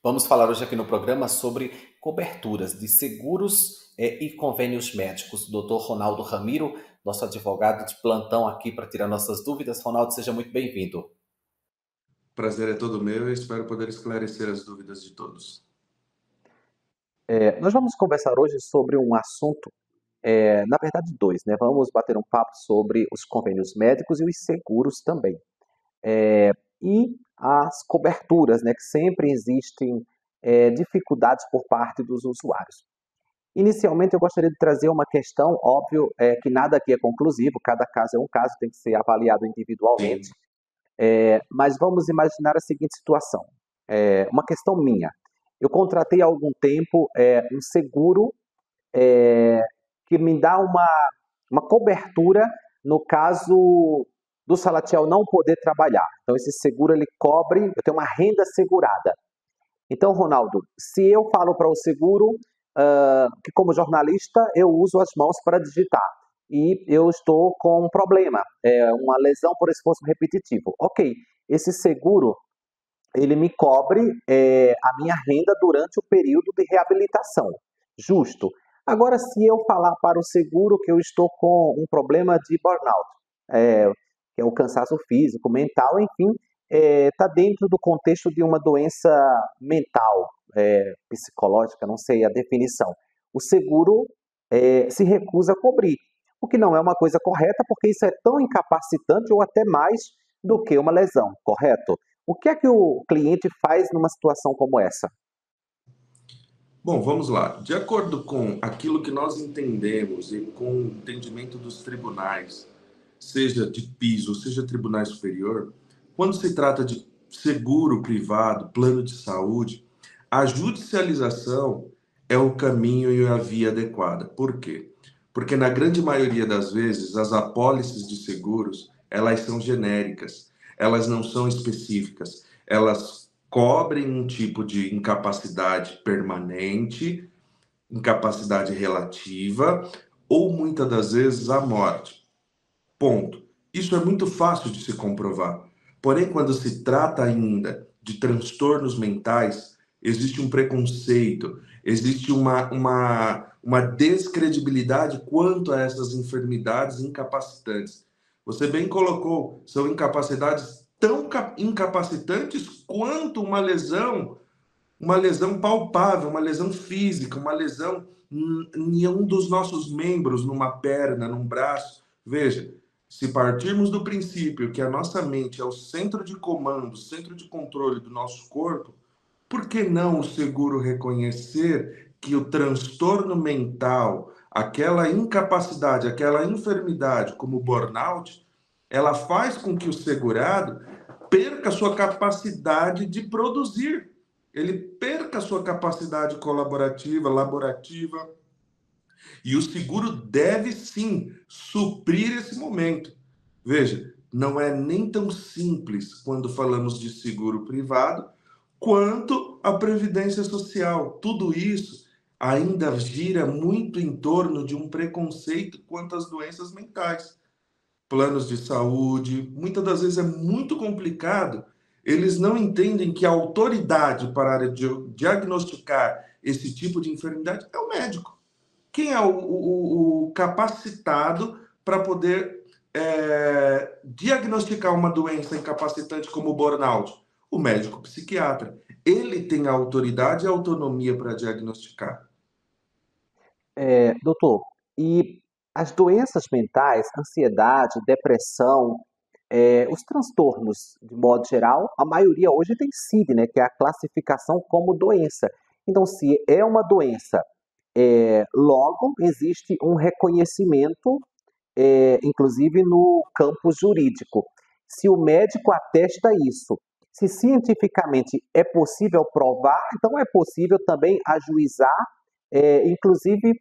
Vamos falar hoje aqui no programa sobre coberturas de seguros e convênios médicos. Doutor Ronaldo Ramiro, nosso advogado de plantão aqui para tirar nossas dúvidas. Ronaldo, seja muito bem-vindo. Prazer é todo meu e espero poder esclarecer as dúvidas de todos. Nós vamos conversar hoje sobre um assunto, na verdade dois, né? Vamos bater um papo sobre os convênios médicos e os seguros também. E as coberturas, né? Que sempre existem dificuldades por parte dos usuários. Inicialmente, eu gostaria de trazer uma questão, óbvio, que nada aqui é conclusivo, cada caso é um caso, tem que ser avaliado individualmente. Sim. Mas vamos imaginar a seguinte situação, uma questão minha. Eu contratei há algum tempo um seguro que me dá uma cobertura no caso do Salatiel não poder trabalhar. Então, esse seguro, ele cobre, eu tenho uma renda segurada. Então, Ronaldo, se eu falo para o seguro que como jornalista eu uso as mãos para digitar e eu estou com um problema, uma lesão por esforço repetitivo. Ok, esse seguro, ele me cobre a minha renda durante o período de reabilitação. Justo. Agora, se eu falar para o seguro que eu estou com um problema de burnout, que é o cansaço físico, mental, enfim, está dentro do contexto de uma doença mental, psicológica, não sei a definição. O seguro se recusa a cobrir, o que não é uma coisa correta, porque isso é tão incapacitante ou até mais do que uma lesão, correto? O que é que o cliente faz numa situação como essa? Bom, vamos lá. De acordo com aquilo que nós entendemos e com o entendimento dos tribunais, seja de piso, seja tribunal superior, quando se trata de seguro privado, plano de saúde, a judicialização é o caminho e a via adequada. Por quê? Porque na grande maioria das vezes, as apólices de seguros, elas são genéricas, elas não são específicas, elas cobrem um tipo de incapacidade permanente, incapacidade relativa ou muitas das vezes a morte. Ponto. Isso é muito fácil de se comprovar. Porém, quando se trata ainda de transtornos mentais, existe um preconceito, existe uma descredibilidade quanto a essas enfermidades incapacitantes. Você bem colocou, são incapacidades tão incapacitantes quanto uma lesão palpável, uma lesão física, uma lesão em um dos nossos membros, numa perna, num braço. Veja, se partirmos do princípio que a nossa mente é o centro de comando, o centro de controle do nosso corpo, por que não o seguro reconhecer que o transtorno mental, aquela incapacidade, aquela enfermidade, como o burnout, ela faz com que o segurado perca a sua capacidade de produzir, ele perca a sua capacidade colaborativa, laborativa, e o seguro deve sim suprir esse momento. Veja, não é nem tão simples quando falamos de seguro privado, quanto a previdência social. Tudo isso ainda gira muito em torno de um preconceito quanto às doenças mentais. Planos de saúde, muitas das vezes é muito complicado. Eles não entendem que a autoridade para diagnosticar esse tipo de enfermidade é o médico. Quem é o capacitado para poder diagnosticar uma doença incapacitante como o burnout? O médico psiquiatra. Ele tem a autoridade e a autonomia para diagnosticar. Doutor, e as doenças mentais, ansiedade, depressão, os transtornos, de modo geral, a maioria hoje tem CID, né, que é a classificação como doença. Então, se é uma doença, logo existe um reconhecimento, inclusive no campo jurídico. Se o médico atesta isso, se cientificamente é possível provar, então é possível também ajuizar, inclusive,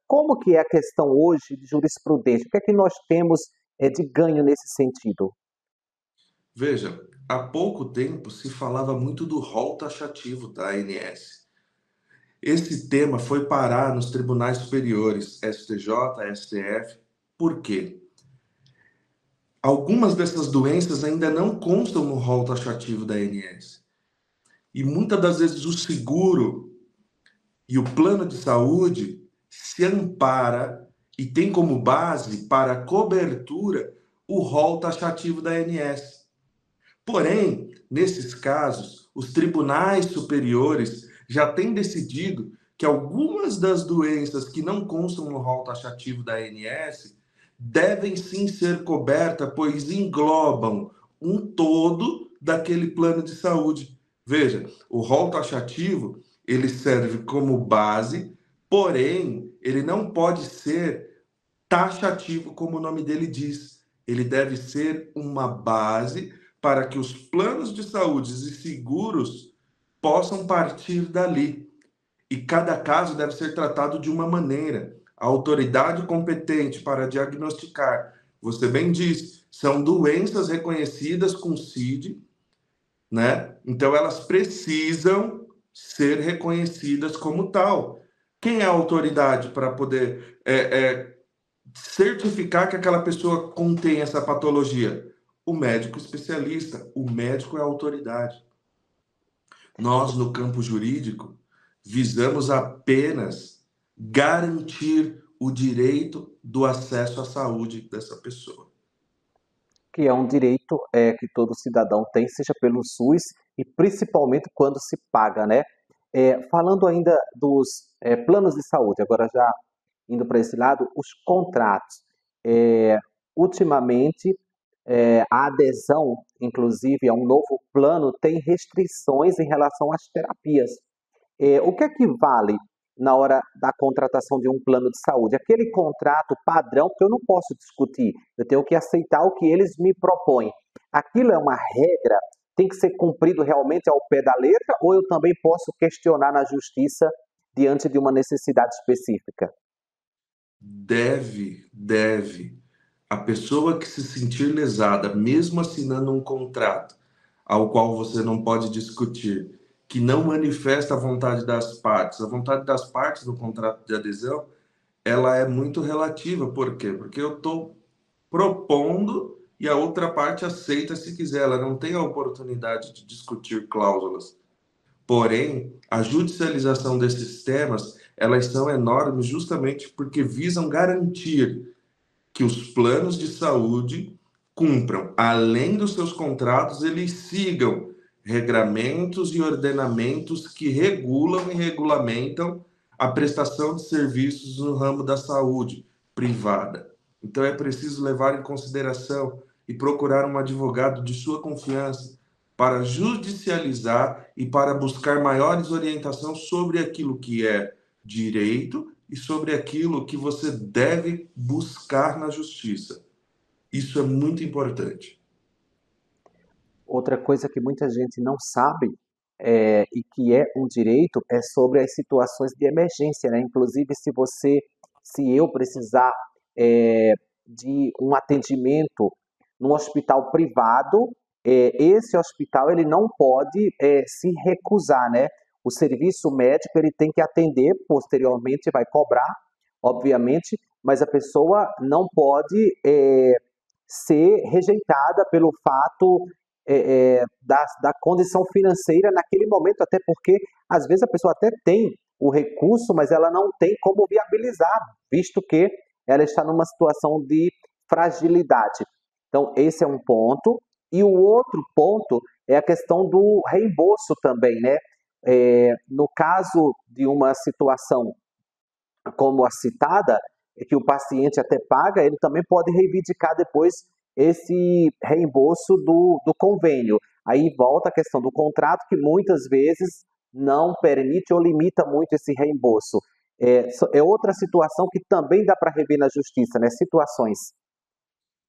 como que é a questão hoje de jurisprudência? O que é que nós temos de ganho nesse sentido? Veja, há pouco tempo se falava muito do rol taxativo da ANS. Esse tema foi parar nos tribunais superiores, STJ, STF. Por quê? Algumas dessas doenças ainda não constam no rol taxativo da ANS. E muitas das vezes o seguro e o plano de saúde se ampara e tem como base para cobertura o rol taxativo da ANS. Porém, nesses casos, os tribunais superiores já têm decidido que algumas das doenças que não constam no rol taxativo da ANS devem sim ser cobertas, pois englobam um todo daquele plano de saúde. Veja, o rol taxativo, ele serve como base, porém, ele não pode ser taxativo, como o nome dele diz. Ele deve ser uma base para que os planos de saúde e seguros possam partir dali. E cada caso deve ser tratado de uma maneira. A autoridade competente para diagnosticar, você bem diz, são doenças reconhecidas com CID, né? Então elas precisam ser reconhecidas como tal. Quem é a autoridade para poder certificar que aquela pessoa contém essa patologia? O médico especialista. O médico é a autoridade. Nós, no campo jurídico, visamos apenas garantir o direito do acesso à saúde dessa pessoa. Que é um direito que todo cidadão tem, seja pelo SUS e principalmente quando se paga, né? Falando ainda dos planos de saúde, agora já indo para esse lado, os contratos. Ultimamente, a adesão, inclusive, a um novo plano tem restrições em relação às terapias. O que é que vale na hora da contratação de um plano de saúde? Aquele contrato padrão que eu não posso discutir, eu tenho que aceitar o que eles me propõem. Aquilo é uma regra, tem que ser cumprido realmente ao pé da letra, ou eu também posso questionar na justiça diante de uma necessidade específica? Deve. A pessoa que se sentir lesada, mesmo assinando um contrato ao qual você não pode discutir, que não manifesta a vontade das partes no contrato de adesão, ela é muito relativa. Por quê? Porque eu estou propondo e a outra parte aceita se quiser. Ela não tem a oportunidade de discutir cláusulas. Porém, a judicialização desses temas, elas são enormes justamente porque visam garantir que os planos de saúde cumpram, além dos seus contratos, eles sigam regramentos e ordenamentos que regulam e regulamentam a prestação de serviços no ramo da saúde privada. Então é preciso levar em consideração e procurar um advogado de sua confiança para judicializar e para buscar maiores orientações sobre aquilo que é direito e sobre aquilo que você deve buscar na justiça. Isso é muito importante. Outra coisa que muita gente não sabe e que é um direito é sobre as situações de emergência, né? Inclusive, se eu precisar de um atendimento num hospital privado, esse hospital ele não pode se recusar, né? O serviço médico ele tem que atender, posteriormente vai cobrar, obviamente, mas a pessoa não pode ser rejeitada pelo fato da condição financeira naquele momento, até porque às vezes a pessoa até tem o recurso, mas ela não tem como viabilizar, visto que ela está numa situação de fragilidade. Então, esse é um ponto. E o outro ponto é a questão do reembolso também, né? No caso de uma situação como a citada, que o paciente até paga, ele também pode reivindicar depois esse reembolso do convênio. Aí volta a questão do contrato, que muitas vezes não permite ou limita muito esse reembolso. É outra situação que também dá para rever na justiça, né? Situações.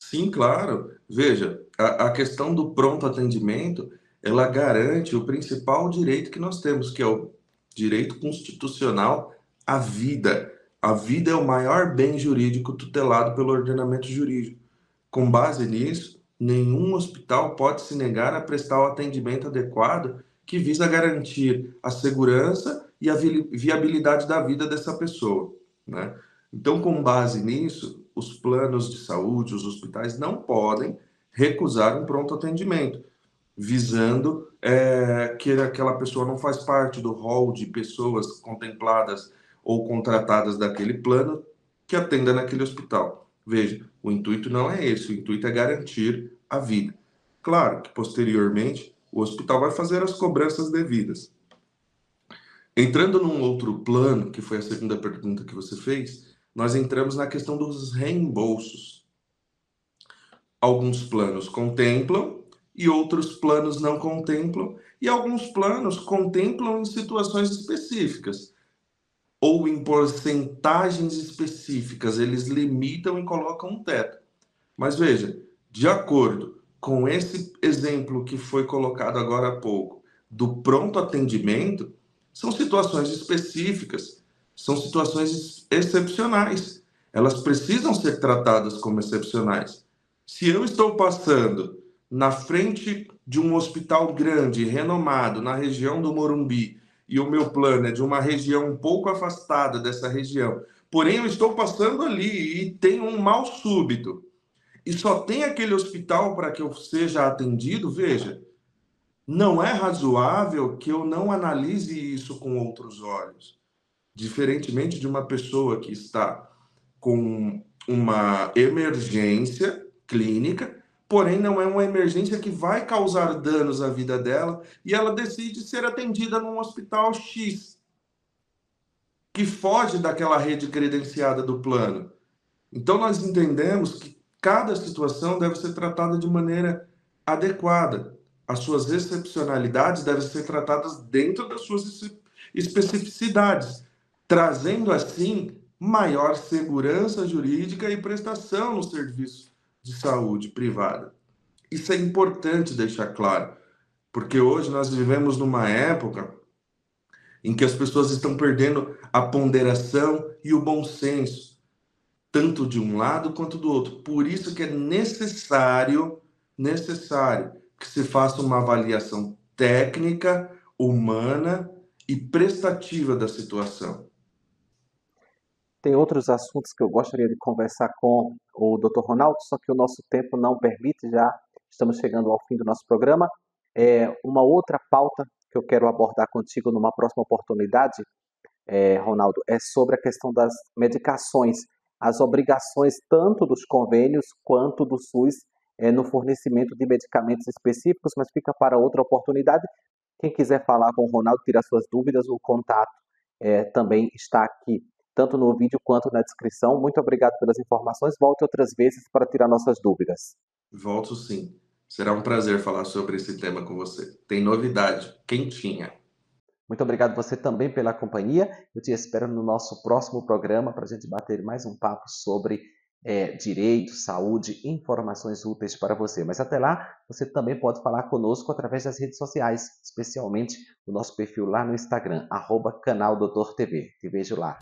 Sim, claro. Veja, a questão do pronto atendimento, ela garante o principal direito que nós temos, que é o direito constitucional à vida. A vida é o maior bem jurídico tutelado pelo ordenamento jurídico. Com base nisso, nenhum hospital pode se negar a prestar o atendimento adequado que visa garantir a segurança e a viabilidade da vida dessa pessoa, né? Então, com base nisso, os planos de saúde, os hospitais não podem recusar um pronto atendimento. visando que aquela pessoa não faz parte do rol de pessoas contempladas ou contratadas daquele plano que atenda naquele hospital. Veja, o intuito não é esse, o intuito é garantir a vida. Claro que posteriormente o hospital vai fazer as cobranças devidas. Entrando num outro plano, que foi a segunda pergunta que você fez, nós entramos na questão dos reembolsos. Alguns planos contemplam e outros planos não contemplam, e alguns planos contemplam em situações específicas ou em porcentagens específicas, eles limitam e colocam um teto. Mas veja, de acordo com esse exemplo que foi colocado agora há pouco, do pronto atendimento, são situações específicas, são situações excepcionais. Elas precisam ser tratadas como excepcionais. Se eu estou passando na frente de um hospital grande, renomado, na região do Morumbi, e o meu plano é de uma região um pouco afastada dessa região, porém eu estou passando ali e tenho um mal súbito, e só tem aquele hospital para que eu seja atendido, veja, não é razoável que eu não analise isso com outros olhos. Diferentemente de uma pessoa que está com uma emergência clínica, porém não é uma emergência que vai causar danos à vida dela, e ela decide ser atendida num hospital X, que foge daquela rede credenciada do plano. Então nós entendemos que cada situação deve ser tratada de maneira adequada. As suas excepcionalidades devem ser tratadas dentro das suas especificidades, trazendo assim maior segurança jurídica e prestação no serviço de saúde privada. Isso é importante deixar claro, porque hoje nós vivemos numa época em que as pessoas estão perdendo a ponderação e o bom senso, tanto de um lado quanto do outro. Por isso que é necessário que se faça uma avaliação técnica, humana e prestativa da situação. Tem outros assuntos que eu gostaria de conversar com o Dr. Ronaldo, só que o nosso tempo não permite, já estamos chegando ao fim do nosso programa. Uma outra pauta que eu quero abordar contigo numa próxima oportunidade, Ronaldo, é sobre a questão das medicações, as obrigações tanto dos convênios quanto do SUS no fornecimento de medicamentos específicos, mas fica para outra oportunidade. Quem quiser falar com o Ronaldo, tirar suas dúvidas, o contato também está aqui, tanto no vídeo quanto na descrição. Muito obrigado pelas informações. Volte outras vezes para tirar nossas dúvidas. Volto sim. Será um prazer falar sobre esse tema com você. Tem novidade, quentinha. Muito obrigado você também pela companhia. Eu te espero no nosso próximo programa para a gente bater mais um papo sobre direito, saúde, informações úteis para você. Mas até lá, você também pode falar conosco através das redes sociais, especialmente o nosso perfil lá no Instagram, @canaldoutortv. Te vejo lá.